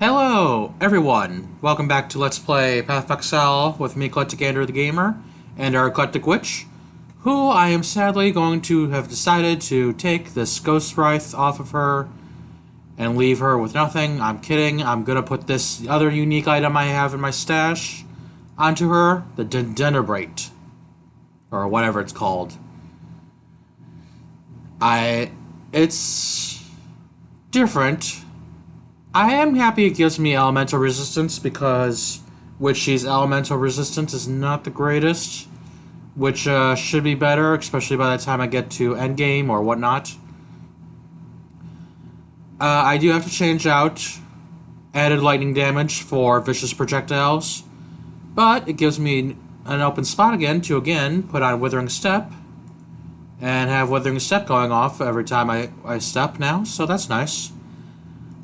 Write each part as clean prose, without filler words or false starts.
Hello, everyone! Welcome back to Let's Play Path of Exile with me, EclecticAndrew the Gamer, and our Eclectic Witch, who I am sadly going to have decided to take this Ghost Wraith off of her and leave her with nothing. I'm kidding. I'm gonna put this other unique item I have in my stash onto her, the Dendrobrate, or whatever it's called. It's different. I am happy it gives me elemental resistance because Witchy's elemental resistance is not the greatest, which should be better, especially by the time I get to endgame or whatnot. I do have to change out added lightning damage for vicious projectiles, but it gives me an open spot again to put on Withering Step and have Withering Step going off every time I step now, so that's nice.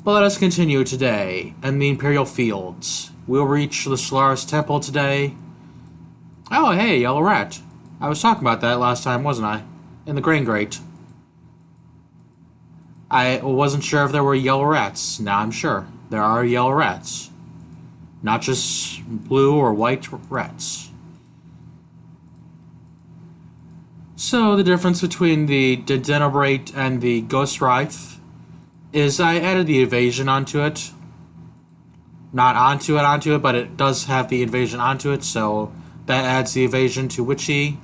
But let us continue today in the Imperial Fields. We'll reach the Solaris Temple today. Oh, hey, Yellow Rat. I was talking about that last time, wasn't I? In the Grain Grate. I wasn't sure if there were yellow rats. Now I'm sure. There are yellow rats. Not just blue or white rats. So, the difference between the Dendrobrate and the Ghost Wraith is I added the evasion onto it. Not onto it, but it does have the evasion onto it, so that adds the evasion to Witchy.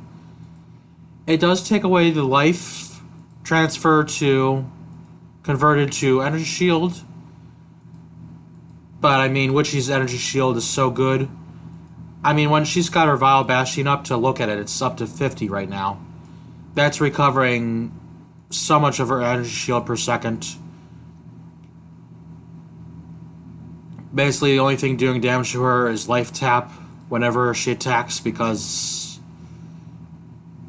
It does take away the life transfer to converted to energy shield. But I mean, Witchy's energy shield is so good. I mean, when she's got her Vile Bastion up to look at it, it's up to 50 right now. That's recovering so much of her energy shield per second. Basically, the only thing doing damage to her is life tap whenever she attacks, because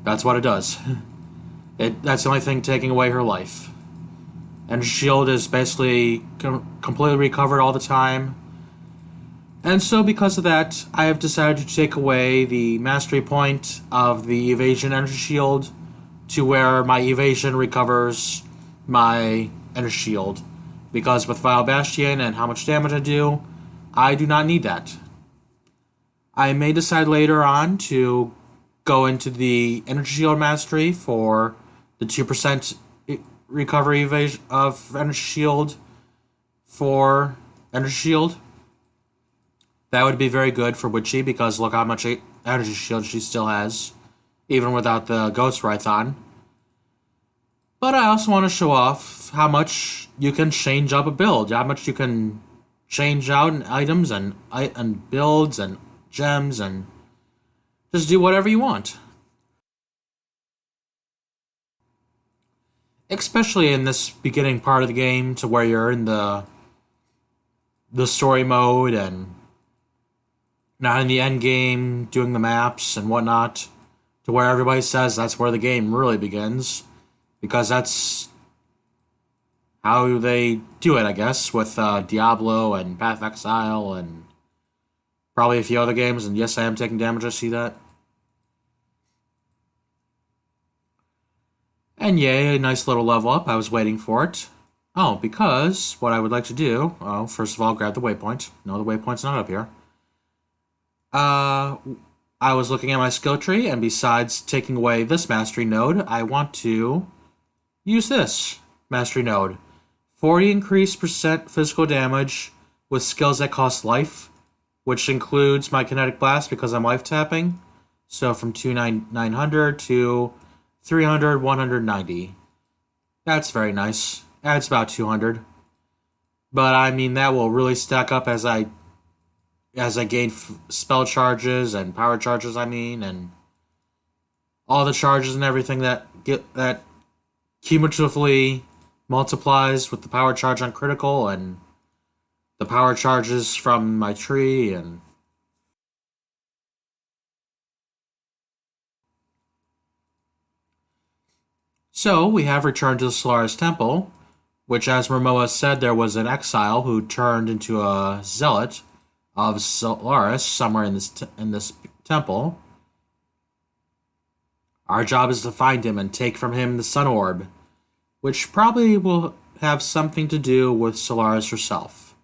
that's what it does. That's the only thing taking away her life. And shield is basically completely recovered all the time. And so because of that, I have decided to take away the mastery point of the evasion energy shield to where my evasion recovers my energy shield. Because with Vile Bastion and how much damage I do not need that. I may decide later on to go into the Energy Shield Mastery for the 2% recovery evasion of Energy Shield for Energy Shield. That would be very good for Witchy, because look how much Energy Shield she still has, even without the Ghost Wraith on. But I also want to show off how much you can change up a build, how much you can change out in items and builds and gems, and just do whatever you want. Especially in this beginning part of the game, to where you're in the story mode and not in the end game doing the maps and whatnot, to where everybody says that's where the game really begins. Because that's how they do it, I guess, with Diablo and Path of Exile and probably a few other games. And yes, I am taking damage, I see that. And yay, a nice little level up. I was waiting for it. Oh, because what I would like to do... Oh, first of all, grab the waypoint. No, the waypoint's not up here. I was looking at my skill tree, and besides taking away this mastery node, I want to use this mastery node. 40 increased percent physical damage with skills that cost life, which includes my kinetic blast because I'm life tapping. So from 900 to 300, 190. That's very nice. Adds about 200. But I mean, that will really stack up as I gain spell charges and power charges, and all the charges and everything that cumulatively multiplies with the power charge on critical and the power charges from my tree. And so we have returned to the Solaris Temple, which, as Momoa said, there was an exile who turned into a zealot of Solaris somewhere in this temple. Our job is to find him and take from him the Sun Orb, which probably will have something to do with Solaris herself.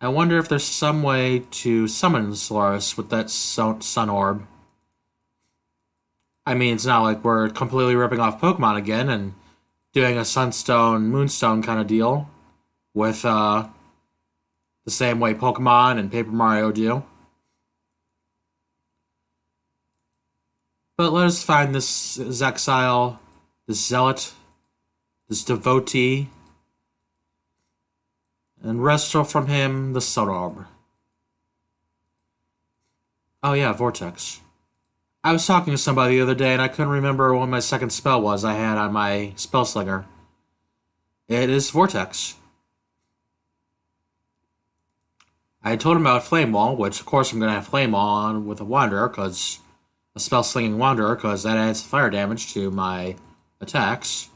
I wonder if there's some way to summon Solaris with that sun orb. I mean, it's not like we're completely ripping off Pokemon again and doing a Sunstone, Moonstone kind of deal with the same way Pokemon and Paper Mario do. But let us find this Exile, this Zealot, this Devotee, and wrestle from him the Sun Orb. Oh yeah, Vortex. I was talking to somebody the other day and I couldn't remember what my second spell was I had on my spell slinger. It is Vortex. I told him about Flame Wall, which of course I'm going to have Flame Wall on with a Wanderer, because a spell slinging Wanderer, because that adds fire damage to my attacks.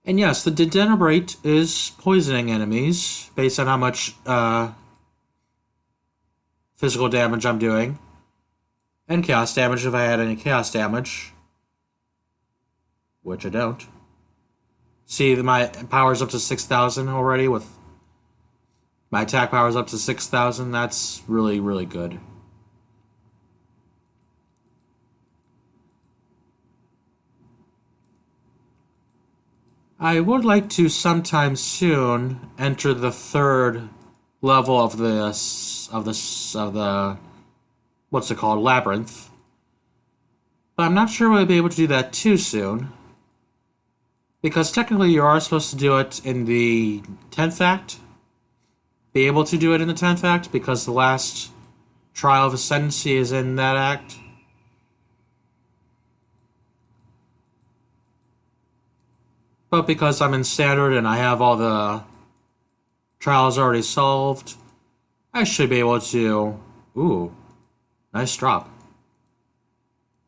And yes, the Degenerate is poisoning enemies based on how much physical damage I'm doing. And chaos damage if I had any chaos damage. Which I don't. See, my power's up to 6,000 already with... My attack power's up to 6,000. That's really, really good. I would like to sometime soon enter the third level of the what's it called, Labyrinth. But I'm not sure we'll be able to do that too soon. Because technically you are supposed to do it in the 10th act. Be able to do it in the 10th act, because the last Trial of Ascendancy is in that act. But because I'm in Standard and I have all the trials already solved, I should be able to... Ooh, nice drop.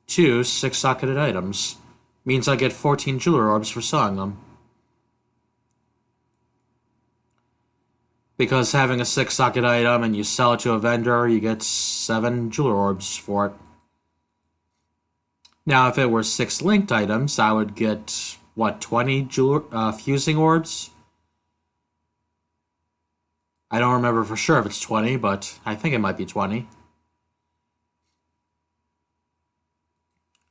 2 6-socketed items. Means I get 14 Jeweler Orbs for selling them. Because having a 6-socket item and you sell it to a vendor, you get 7 Jeweler Orbs for it. Now, if it were 6 linked items, I would get, what, 20 fusing orbs? I don't remember for sure if it's 20, but I think it might be 20.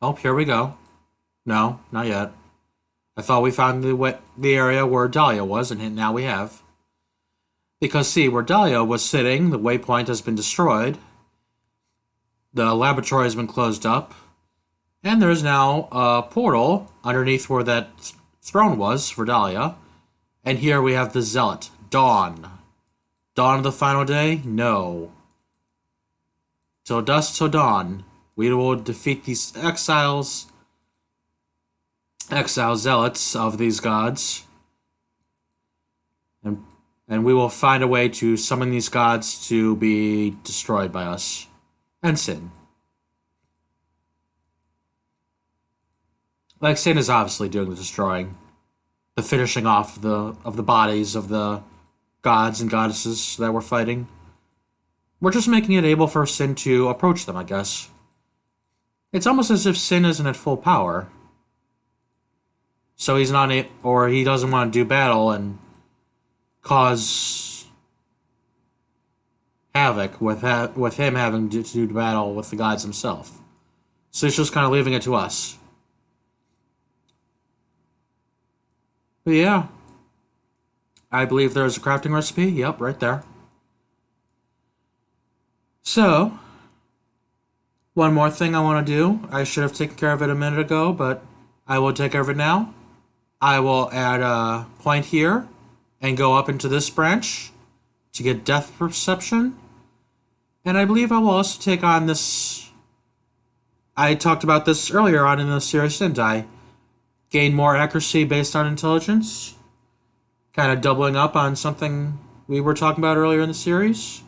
Oh, here we go. No, not yet. I thought we found the area where Dahlia was, and now we have. Because, see, where Dahlia was sitting, the waypoint has been destroyed. The laboratory has been closed up. And there's now a portal underneath where that throne was for Dahlia. And here we have the Zealot, Dawn. Dawn of the final day? No. Till dusk, till dawn. We will defeat these exile zealots of these gods. And we will find a way to summon these gods to be destroyed by us. And Sin. Like, Sin is obviously doing the destroying. The finishing off of the bodies of the gods and goddesses that we're fighting. We're just making it able for Sin to approach them, I guess. It's almost as if Sin isn't at full power. So he's not, or he doesn't want to do battle and cause havoc with him having to do battle with the gods himself. So he's just kind of leaving it to us. But yeah. I believe there's a crafting recipe. Yep, right there. So, one more thing I want to do. I should have taken care of it a minute ago, but I will take care of it now. I will add a point here and go up into this branch to get depth perception. And I believe I will also take on this... I talked about this earlier on in the series, didn't I? Gain more accuracy based on intelligence. Kind of doubling up on something we were talking about earlier in the series.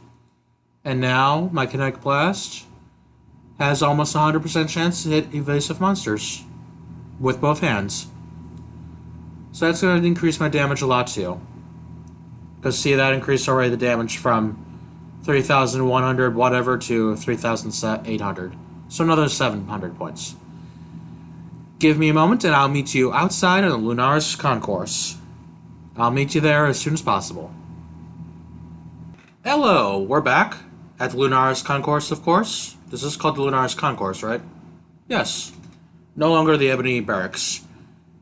And now, my Kinetic Blast has almost 100% chance to hit evasive monsters. With both hands. So that's going to increase my damage a lot too. Because see, that increased already the damage from 3,100 whatever to 3,800. So another 700 points. Give me a moment and I'll meet you outside of the Lunaris Concourse. I'll meet you there as soon as possible. Hello, we're back at the Lunaris Concourse, of course. This is called the Lunaris Concourse, right? Yes. No longer the Ebony Barracks.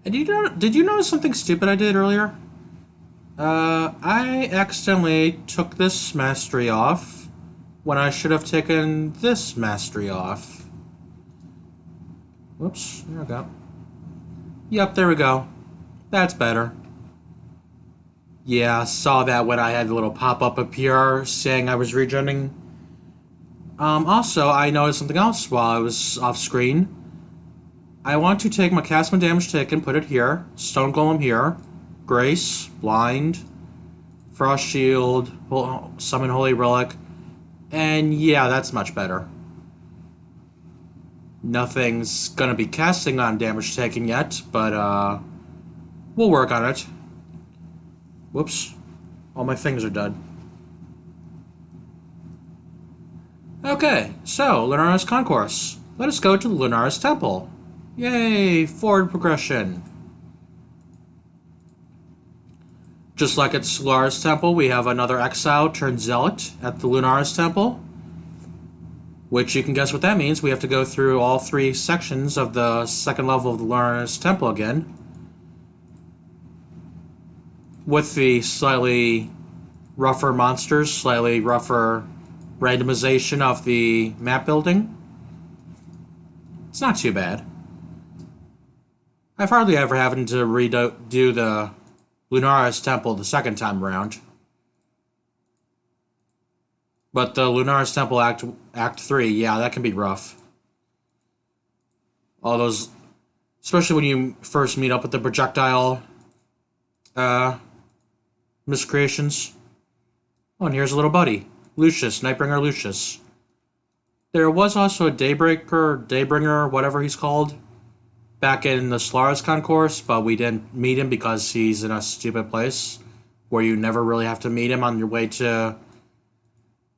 And did you notice something stupid I did earlier? I accidentally took this mastery off when I should have taken this mastery off. Whoops, there we go. Yep, there we go. That's better. Yeah, saw that when I had a little pop-up appear saying I was regenning. Also, I noticed something else while I was off screen. I want to take my cast my damage taken, put it here, Stone Golem here, Grace, Blind, Frost Shield, Summon Holy Relic, and yeah, that's much better. Nothing's gonna be casting on damage taken yet, but we'll work on it. Whoops. All my things are dead. Okay, so, Lunaris Concourse. Let us go to the Lunaris Temple. Yay, forward progression. Just like at Solaris Temple, we have another exile turned zealot at the Lunaris Temple. Which you can guess what that means. We have to go through all 3 sections of the second level of the Lunaris Temple again. With the slightly rougher monsters, slightly rougher randomization of the map building. It's not too bad. I've hardly ever having to redo the Lunaris Temple the second time around. But the Lunaris Temple Act 3, yeah, that can be rough. All those, especially when you first meet up with the projectile miscreations. Oh, and here's a little buddy. Lucius, Nightbringer Lucius. There was also a Daybringer, whatever he's called, back in the Solaris Concourse, but we didn't meet him because he's in a stupid place where you never really have to meet him on your way to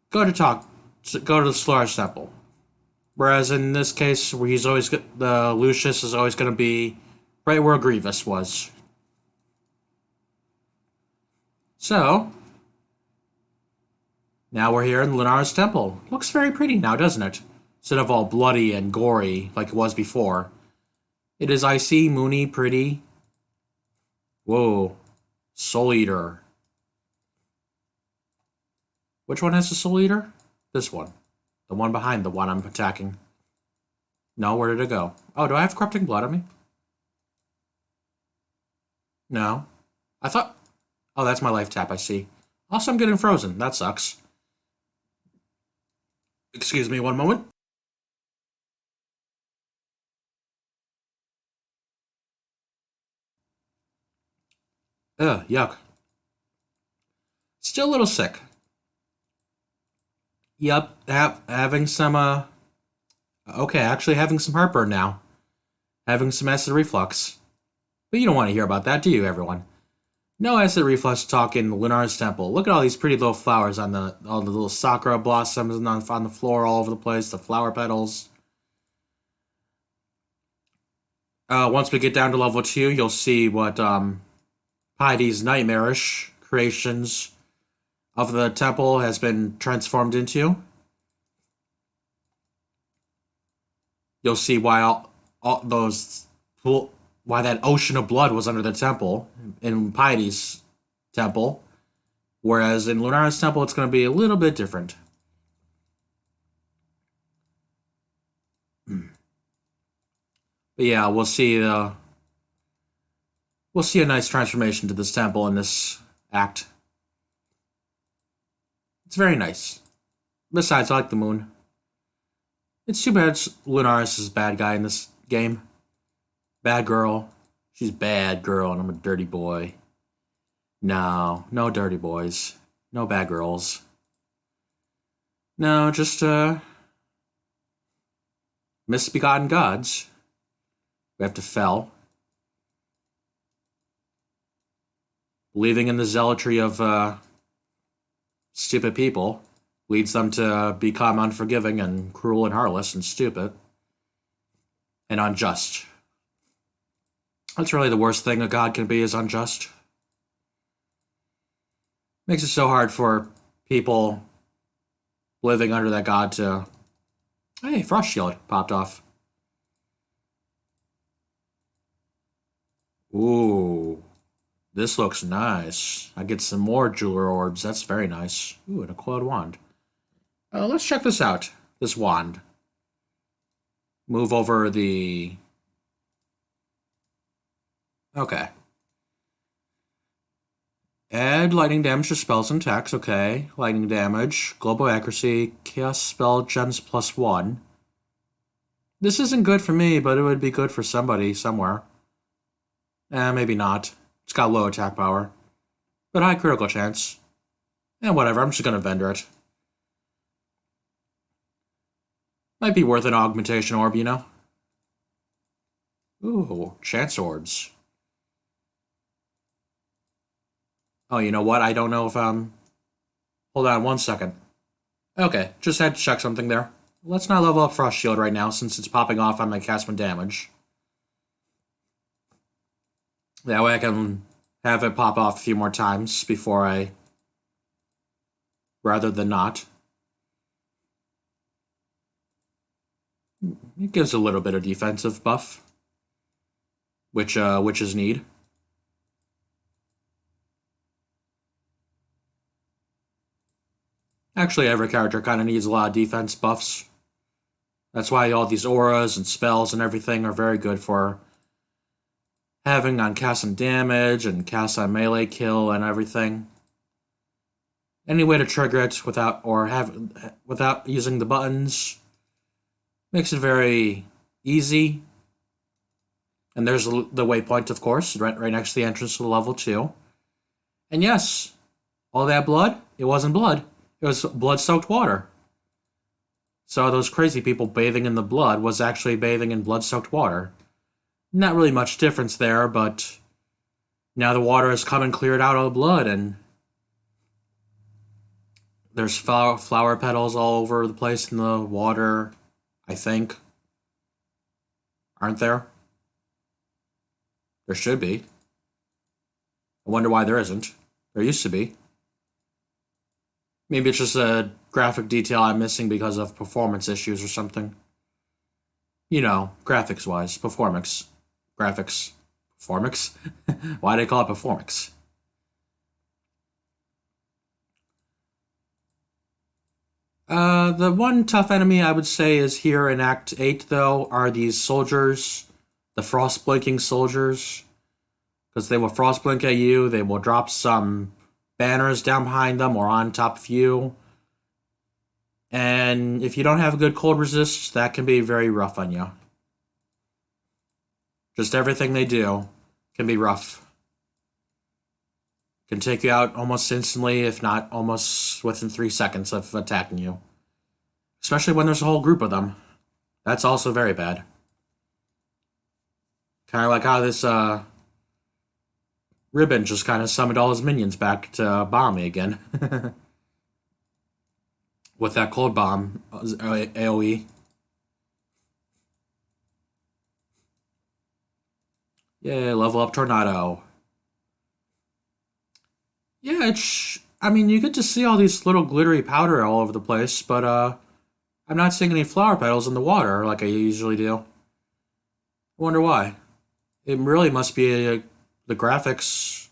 go to the Solaris Temple. Whereas in this case, where the Lucius is always going to be right where Grievous was. So, now we're here in Lunaris Temple. Looks very pretty now, doesn't it? Instead of all bloody and gory like it was before. It is icy, moony, pretty. Whoa. Soul Eater. Which one has the Soul Eater? This one. The one behind the one I'm attacking. No, where did it go? Oh, do I have Corrupting Blood on me? No. I thought... Oh, that's my life tap, I see. Also, I'm getting frozen. That sucks. Excuse me one moment. Ugh, yuck. Still a little sick. Yup, having some, okay, actually having some heartburn now. Having some acid reflux. But you don't want to hear about that, do you, everyone? No acid reflux talk in the Lunaris Temple. Look at all these pretty little flowers on all the little sakura blossoms on the floor all over the place, the flower petals. Once we get down to level 2, you'll see what, Heidi's nightmarish creations of the temple has been transformed into. You'll see why why that ocean of blood was under the temple in Heidi's temple, whereas in Lunaris Temple it's going to be a little bit different. But yeah, we'll see a nice transformation to this temple in this act. It's very nice. Besides, I like the moon. It's too bad Lunaris is a bad guy in this game. Bad girl. She's a bad girl and I'm a dirty boy. No dirty boys. No bad girls. No, just, misbegotten gods. We have to fell. Believing in the zealotry of, stupid people leads them to become unforgiving and cruel and heartless and stupid and unjust. That's really the worst thing a god can be, is unjust. Makes it so hard for people living under that god to... Hey, Frost Shield popped off. Ooh, this looks nice. I get some more jeweler orbs. That's very nice. Ooh, and a coiled wand. Let's check this out. This wand. Move over the... Okay. Add lightning damage to spells and attacks. Okay. Lightning damage. Global accuracy. Chaos spell gems +1. This isn't good for me, but it would be good for somebody somewhere. Maybe not. It's got low attack power. But high critical chance. Whatever. I'm just gonna vendor it. Might be worth an augmentation orb, you know? Ooh, chance orbs. Oh, you know what? I don't know if, Hold on 1 second. Okay, just had to check something there. Let's not level up Frost Shield right now, since it's popping off on my cast damage. That way I can have it pop off a few more times before I... rather than not. It gives a little bit of defensive buff. Which witches need. Actually, every character kind of needs a lot of defense buffs. That's why all these auras and spells and everything are very good for having on cast and damage and cast on melee kill and everything. Any way to trigger it without using the buttons makes it very easy. And there's the waypoint, of course, right next to the entrance to the level 2. And yes, all that blood, it wasn't blood. It was blood-soaked water. So those crazy people bathing in the blood was actually bathing in blood-soaked water. Not really much difference there, but now the water has come and cleared out all the blood, and there's flower petals all over the place in the water, I think. Aren't there? There should be. I wonder why there isn't. There used to be. Maybe it's just a graphic detail I'm missing because of performance issues or something. You know, graphics-wise. Performance. Graphics. Performance? Why do they call it performance? The one tough enemy I would say is here in Act 8, though, are these soldiers. The frost-blinking soldiers. Because they will frost-blink at you, they will drop some banners down behind them or on top of you. And if you don't have a good cold resist, that can be very rough on you. Just everything they do can be rough. Can take you out almost instantly, if not almost within 3 seconds of attacking you. Especially when there's a whole group of them. That's also very bad. Kind of like how this, Ribbon just kind of summoned all his minions back to bomb me again. With that cold bomb AoE. Yay, level up Tornado. Yeah, I mean, you get to see all these little glittery powder all over the place, but, I'm not seeing any flower petals in the water like I usually do. I wonder why. It really must be the graphics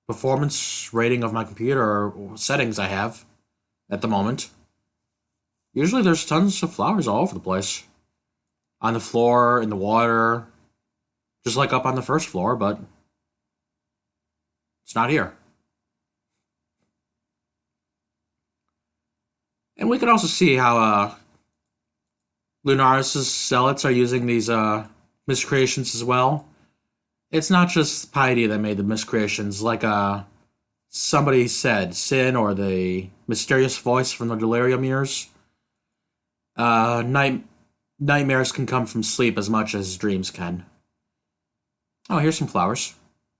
performance rating of my computer or settings I have at the moment. Usually there's tons of flowers all over the place. On the floor, in the water, just like up on the first floor, but it's not here. And we can also see how Lunaris' zealots are using these miscreations as well. It's not just piety that made the miscreations, like somebody said, Sin or the mysterious voice from the delirium years. Nightmares can come from sleep as much as dreams can. Oh, here's some flowers.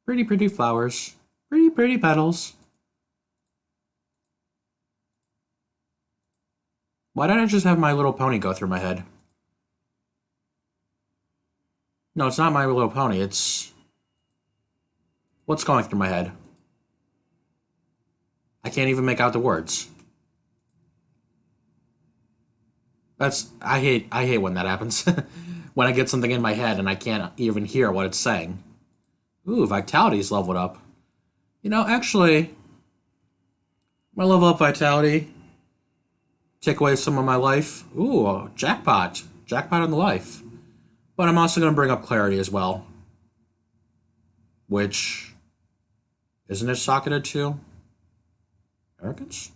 Pretty, pretty flowers. Pretty, pretty petals. Why don't I just have My Little Pony go through my head? No, it's not My Little Pony, it's... What's going through my head? I can't even make out the words. I hate when that happens. When I get something in my head and I can't even hear what it's saying. Ooh, Vitality's leveled up. You know, actually, my level up Vitality. Take away some of my life. Ooh, jackpot. Jackpot on the life. But I'm also going to bring up Clarity as well. Which, isn't it socketed to Arrogance?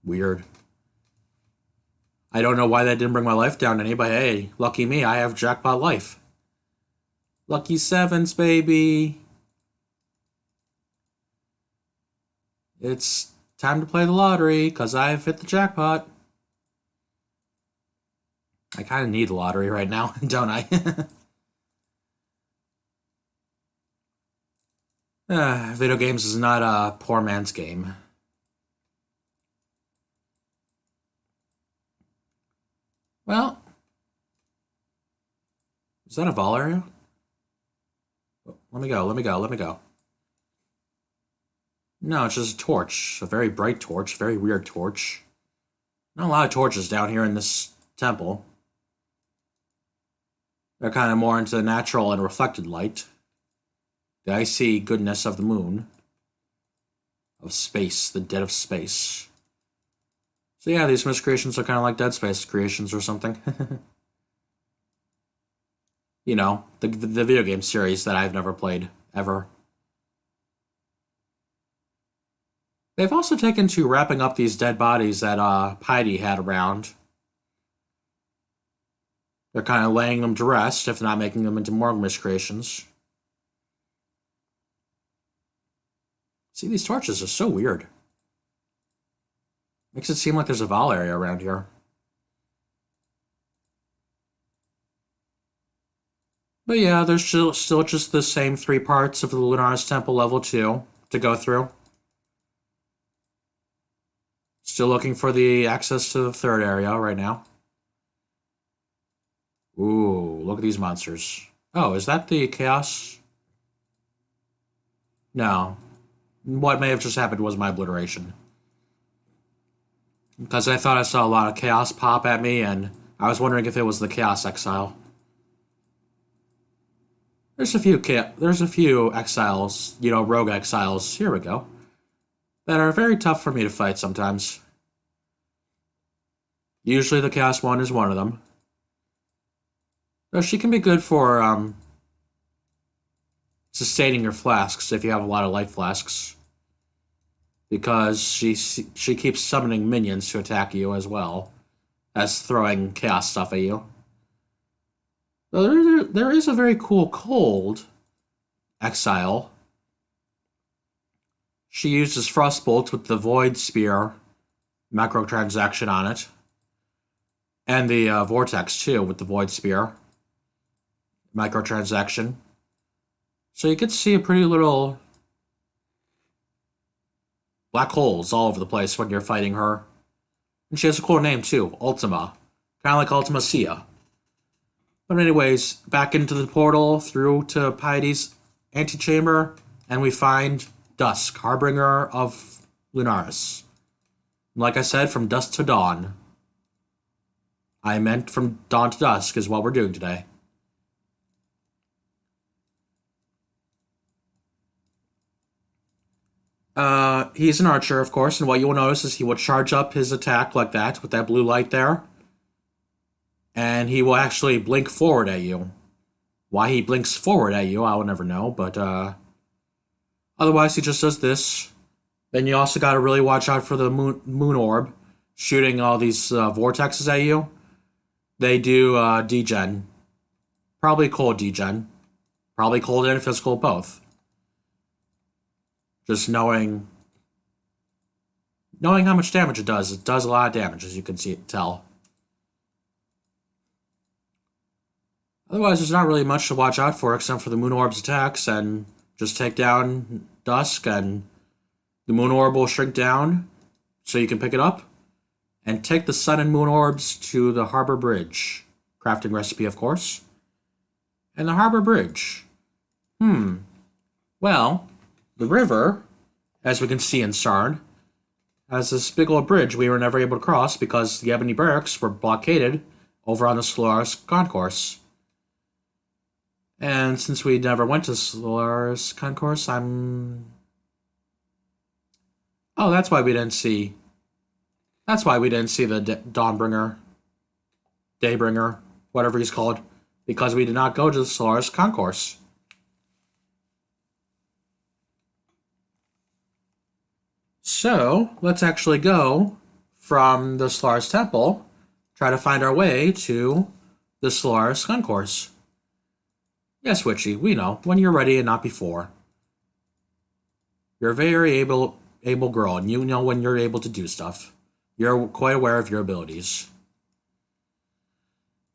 Weird. I don't know why that didn't bring my life down any, but hey, lucky me, I have jackpot life. Lucky sevens, baby. It's time to play the lottery, because I've hit the jackpot. I kind of need the lottery right now, don't I? Video games is not a poor man's game. Well, is that a Vol area? Let me go. No, it's just a torch. A very bright torch, very weird torch. Not a lot of torches down here in this temple. They're kind of more into the natural and reflected light. The icy goodness of the moon. Of space, the dead of space. So yeah, these Mist creations are kind of like Dead Space creations or something. You know, the video game series that I've never played, ever. They've also taken to wrapping up these dead bodies that Piety had around. They're kind of laying them to rest, if not making them into more Mist creations. See, these torches are so weird. Makes it seem like there's a Vol area around here. But yeah, there's still just the same 3 parts of the Lunaris Temple level 2 to go through. Still looking for the access to the 3rd area right now. Ooh, look at these monsters. Oh, is that the Chaos? No. What may have just happened was my obliteration. Because I thought I saw a lot of Chaos pop at me, and I was wondering if it was the Chaos Exile. There's a few exiles, you know, rogue exiles, here we go, that are very tough for me to fight sometimes. Usually the Chaos one is one of them. Though she can be good for, sustaining your flasks if you have a lot of life flasks. Because she keeps summoning minions to attack you as well as throwing chaos stuff at you. So there is a very cool cold exile. She uses Frostbolt with the Void Spear microtransaction on it. And the Vortex too with the Void Spear microtransaction. So you get to see a pretty little black holes all over the place when you're fighting her. And she has a cool name too, Ultima. Kind of like Ultima Sia. But anyways, back into the portal, through to Piety's antechamber, and we find Dusk, Harbinger of Lunaris. Like I said, from dusk to dawn. I meant from dawn to dusk is what we're doing today. He's an archer, of course, and what you will notice is he will charge up his attack like that, with that blue light there. And he will actually blink forward at you. Why he blinks forward at you, I will never know, but, otherwise he just does this. Then you also gotta really watch out for the moon orb, shooting all these, vortexes at you. They do, degen. Probably cold degen. Probably cold and physical both. Just knowing how much damage it does a lot of damage, as you can tell. Otherwise, there's not really much to watch out for except for the Moon Orb's attacks, and just take down Dusk, and the Moon Orb will shrink down so you can pick it up, and take the Sun and Moon Orbs to the Harbour Bridge. Crafting recipe, of course. And the Harbour Bridge. Well, the river, as we can see in Sarn, has this big old bridge we were never able to cross because the Ebony Barracks were blockaded over on the Solaris Concourse. And since we never went to Solaris Concourse, I'm... Oh, that's why we didn't see... That's why we didn't see the Dawnbringer, Daybringer, whatever he's called, because we did not go to the Solaris Concourse. So, let's actually go from the Solaris Temple, try to find our way to the Solaris Concourse. Yes, Witchy, we know, when you're ready and not before. You're a very able girl, and you know when you're able to do stuff. You're quite aware of your abilities.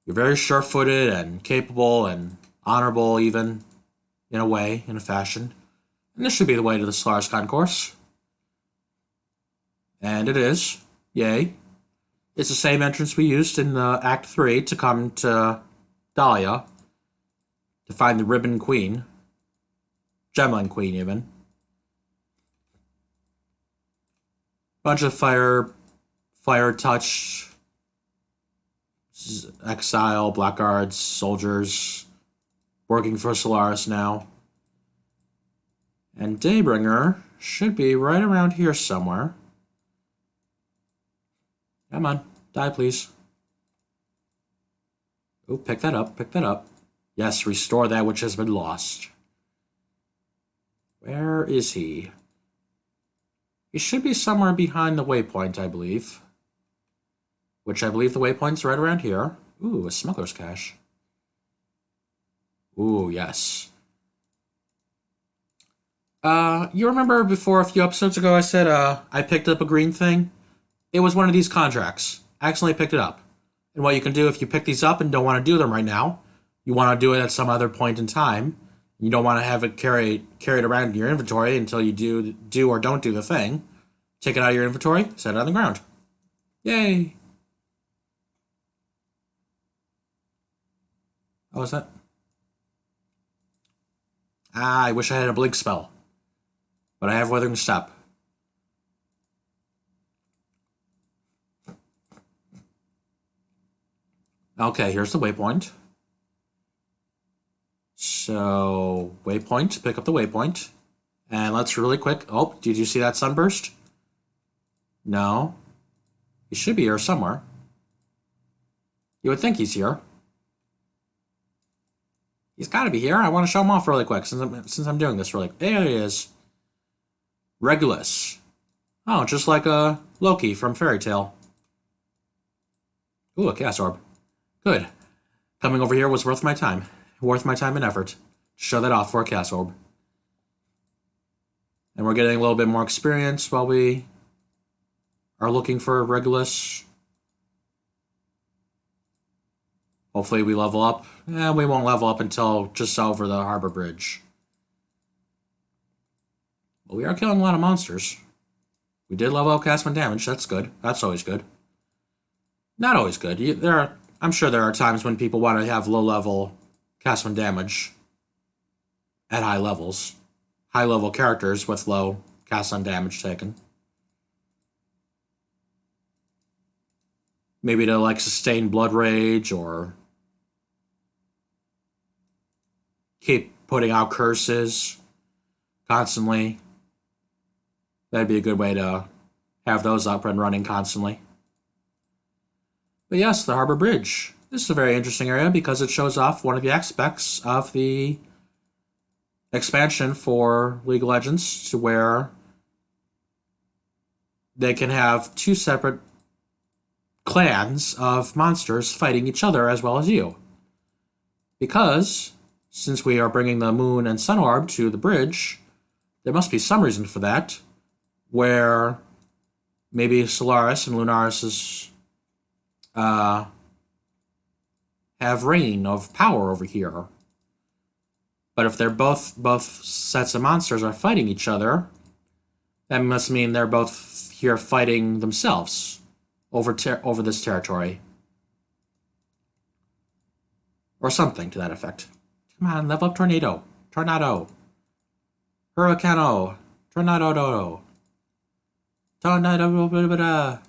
You're very sure-footed and capable and honorable, even, in a way, in a fashion. And this should be the way to the Solaris Concourse. And it is. Yay. It's the same entrance we used in Act 3 to come to Dahlia. To find the Ribbon Queen. Gemlin Queen, even. Bunch of fire touch, exile, blackguards, soldiers, working for Solaris now. And Daybringer should be right around here somewhere. Come on, die please. Oh, pick that up, pick that up. Yes, restore that which has been lost. Where is he? He should be somewhere behind the waypoint, I believe. Which I believe the waypoint's right around here. Ooh, a smuggler's cache. Ooh, yes. You remember before a few episodes ago I said I picked up a green thing? It was one of these contracts. I accidentally picked it up. And what you can do if you pick these up and don't want to do them right now, you want to do it at some other point in time. You don't want to have it carried around in your inventory until you do or don't do the thing. Take it out of your inventory, set it on the ground. Yay! What was that? Ah, I wish I had a blink spell. But I have Weathering Step. Okay, here's the waypoint. So, waypoint, pick up the waypoint. And let's really quick... Oh, did you see that sunburst? No. He should be here somewhere. You would think he's here. He's got to be here. I want to show him off really quick since I'm doing this really quick. There he is. Regulus. Oh, just like Loki from Fairy Tale. Ooh, a Chaos Orb. Good. Coming over here was worth my time. Worth my time and effort. Show that off for a Chaos Orb. And we're getting a little bit more experience while we are looking for Regulus. Hopefully we level up. We won't level up until just over the Harbour Bridge. But we are killing a lot of monsters. We did level up cast 1 damage. That's good. That's always good. Not always good. I'm sure there are times when people want to have low-level cast 1 damage at high levels. High-level characters with low cast 1 damage taken. Maybe to, like, sustain Blood Rage or keep putting out curses constantly. That'd be a good way to have those up and running constantly. But yes, the Harbour Bridge. This is a very interesting area because it shows off one of the aspects of the expansion for League of Legends to where they can have 2 separate clans of monsters fighting each other as well as you. Because, since we are bringing the Moon and Sun Orb to the bridge, there must be some reason for that, where maybe Solaris and Lunaris have reign of power over here. But if they're both sets of monsters are fighting each other, that must mean they're both here fighting themselves over this territory. Or something to that effect. Come on, level up Tornado. Tornado. Hurricano. Tornado. Tornado.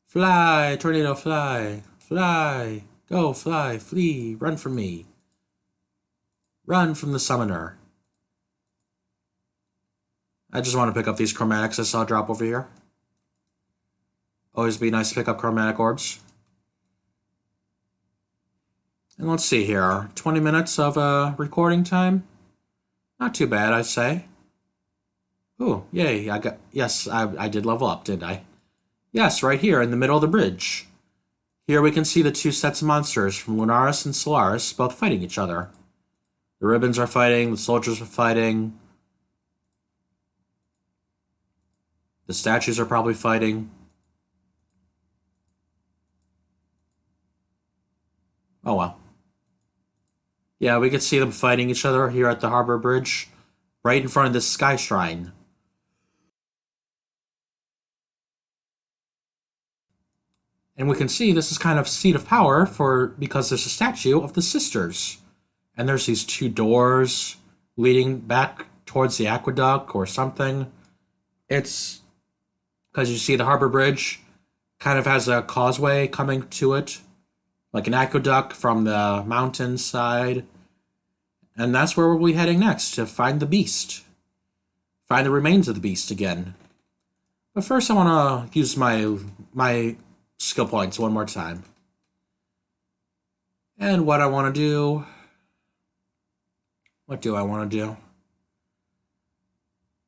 Fly. Tornado fly. Fly. Go fly. Flee. Run from me. Run from the summoner. I just want to pick up these chromatics I saw drop over here. Always be nice to pick up chromatic orbs. And let's see here. 20 minutes of recording time. Not too bad, I'd say. Ooh, yay. I did level up, didn't I? Yes, right here in the middle of the bridge. Here we can see the two sets of monsters from Lunaris and Solaris both fighting each other. The ribbons are fighting, the soldiers are fighting. The statues are probably fighting. Oh well. Yeah, we could see them fighting each other here at the Harbour Bridge, right in front of this sky shrine. And we can see this is kind of seat of power because there's a statue of the sisters. And there's these two doors leading back towards the aqueduct or something. It's because you see the Harbour Bridge kind of has a causeway coming to it, like an aqueduct from the mountainside. And that's where we'll be heading next, to find the beast. Find the remains of the beast again. But first I want to use my skill points one more time. And what I want to do... What do I want to do?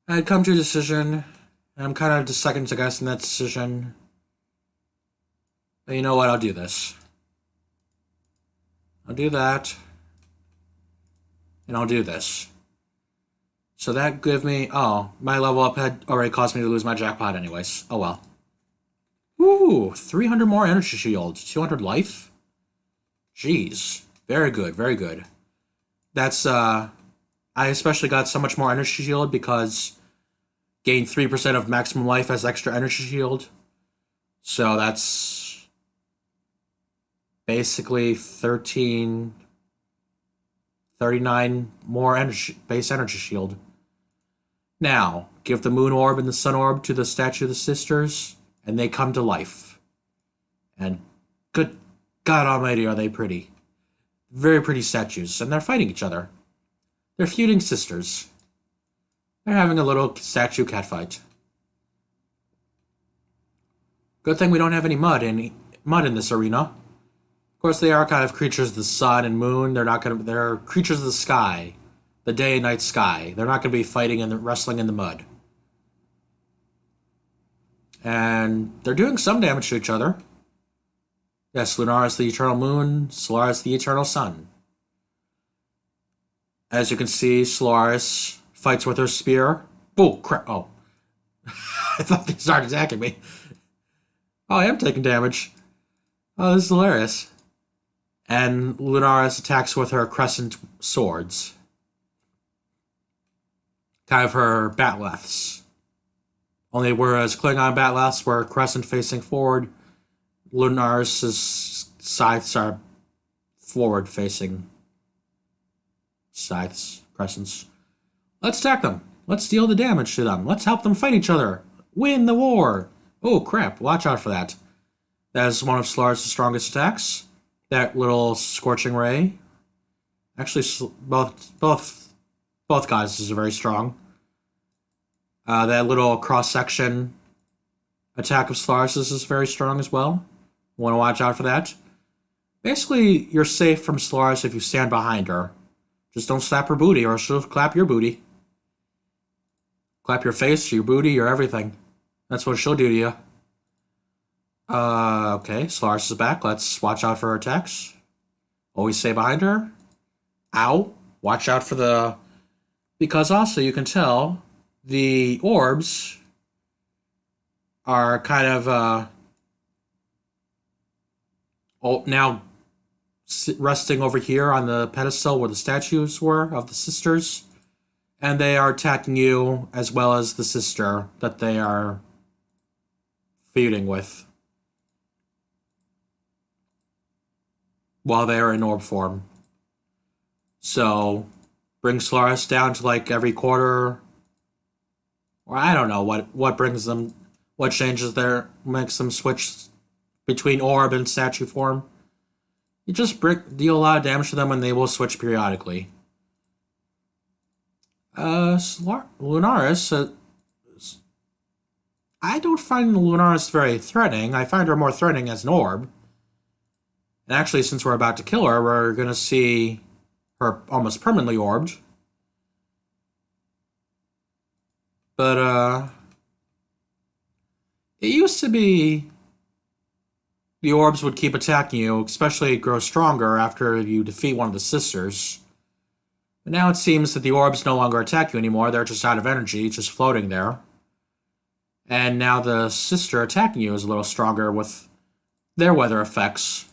I'd come to a decision, and I'm kind of just second to guess in that decision. But you know what? I'll do this. I'll do that. And I'll do this. So that give me... Oh, my level up had already caused me to lose my jackpot anyways. Oh well. Ooh, 300 more energy shield. 200 life? Jeez. Very good, very good. That's, I especially got so much more energy shield because gained 3% of maximum life as extra energy shield. So that's basically 39 more base energy shield. Now, give the Moon Orb and the Sun Orb to the statue of the sisters, and they come to life. And good God almighty, are they pretty. Very pretty statues, and they're fighting each other. They're feuding sisters. They're having a little statue catfight. Good thing we don't have any mud in this arena. Of course, they are kind of creatures of the sun and moon. They're creatures of the sky, the day and night sky. They're not going to be fighting and wrestling in the mud. And they're doing some damage to each other. Yes, Lunaris the eternal moon, Solaris the eternal sun. As you can see, Solaris fights with her spear. Oh, crap. Oh. I thought they started attacking me. Oh, I am taking damage. Oh, this is hilarious. And Lunaris attacks with her crescent swords. Kind of her batleths. Only whereas Klingon batleths were crescent facing forward, Lunaris' scythes are forward facing scythes, crescents. Let's attack them. Let's deal the damage to them. Let's help them fight each other. Win the war. Oh, crap. Watch out for that. That is one of Solaris' strongest attacks. That little scorching ray. Actually, both goddesses are very strong. That little cross-section attack of Solaris is very strong as well. Want to watch out for that. Basically, you're safe from Solaris if you stand behind her. Just don't slap her booty or she'll clap your booty. Clap your face, your booty, your everything. That's what she'll do to you. Okay, Solaris is back. Let's watch out for her attacks. Always stay behind her. Ow. Watch out for the... Because also you can tell the orbs are kind of, now resting over here on the pedestal where the statues were of the sisters. And they are attacking you as well as the sister that they are feuding with. While they are in orb form. So, bring Solaris down to like every quarter Or I don't know what brings them, what changes there makes them switch between orb and statue form. You just deal a lot of damage to them and they will switch periodically. Lunaris, I don't find Lunaris very threatening. I find her more threatening as an orb. And actually, since we're about to kill her, we're going to see her almost permanently orbed. But, it used to be the orbs would keep attacking you, especially grow stronger after you defeat one of the sisters. But now it seems that the orbs no longer attack you anymore, they're just out of energy, just floating there. And now the sister attacking you is a little stronger with their weather effects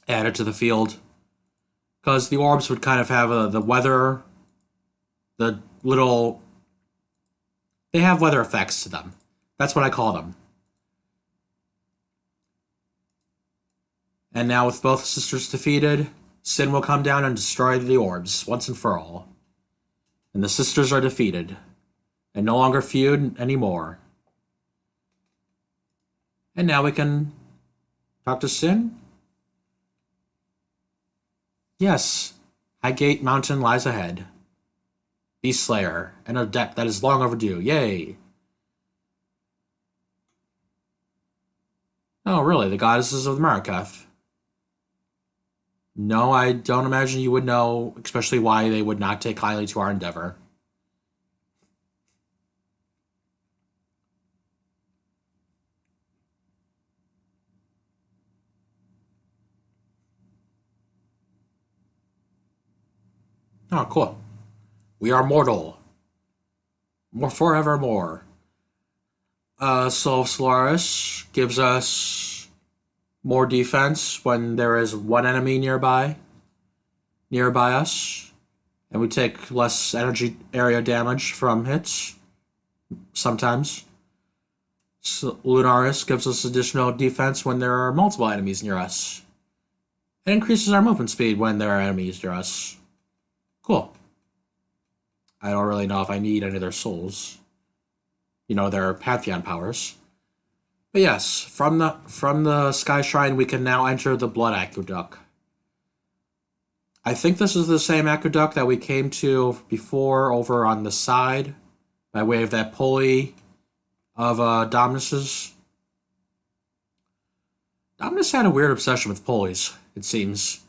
added to the field. Because the orbs would kind of have the weather, the little... They have weather effects to them. That's what I call them. And now with both sisters defeated, Sin will come down and destroy the orbs once and for all. And the sisters are defeated, and no longer feud anymore. And now we can talk to Sin? Yes, Highgate Mountain lies ahead. Beast Slayer, and a debt that is long overdue. Yay! Oh, really? The goddesses of the Marikath? No, I don't imagine you would know, especially why they would not take highly to our endeavor. Oh, cool. We are mortal. More forevermore. Soul of Solaris gives us more defense when there is one enemy nearby us, and we take less energy area damage from hits sometimes. So Lunaris gives us additional defense when there are multiple enemies near us. It increases our movement speed when there are enemies near us. Cool. I don't really know if I need any of their souls. You know, their Pantheon powers. But yes, from the Sky Shrine, we can now enter the Blood Aqueduct. I think this is the same aqueduct that we came to before over on the side, by way of that pulley of Dominus's. Dominus had a weird obsession with pulleys, it seems.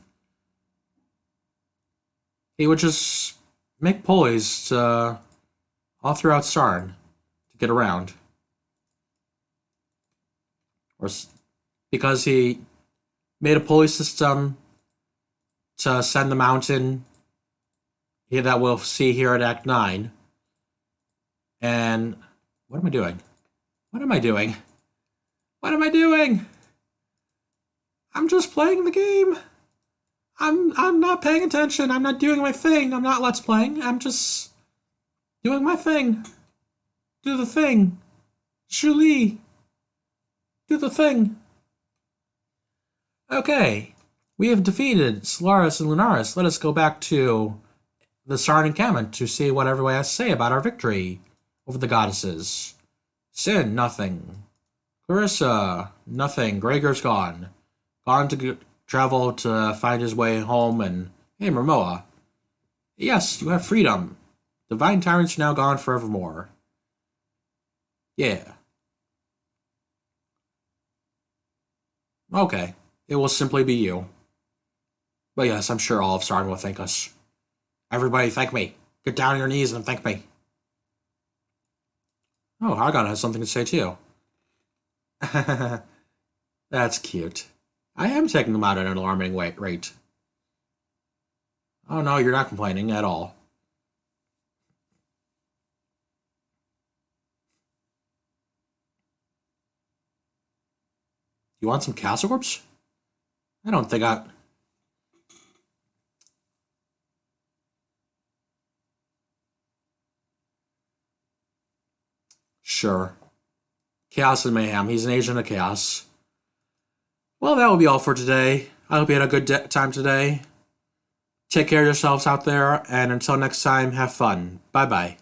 He would just make pulleys all throughout Sarn to get around. Or because he made a pulley system to ascend the mountain that we'll see here at Act 9. And what am I doing? What am I doing? What am I doing? I'm just playing the game. I'm not paying attention. I'm not doing my thing. I'm not let's playing. I'm just doing my thing. Do the thing. Julie. Do the thing. Okay. We have defeated Solaris and Lunaris. Let us go back to the Sarn encampment to see what everyone has to say about our victory over the goddesses. Sin, nothing. Clarissa, nothing. Gregor's gone. Gone to travel to find his way home, and hey, Momoa. Yes, you have freedom. Divine Tyrants are now gone forevermore. Yeah. Okay, it will simply be you. But yes, I'm sure all of Sarn will thank us. Everybody thank me. Get down on your knees and thank me. Oh, Hargon has something to say too. That's cute. I am taking them out at an alarming rate. Oh no, you're not complaining at all. You want some castle orbs? I don't think I... Sure. Chaos and Mayhem. He's an agent of chaos. Well, that will be all for today. I hope you had a good time today. Take care of yourselves out there, and until next time, have fun. Bye-bye.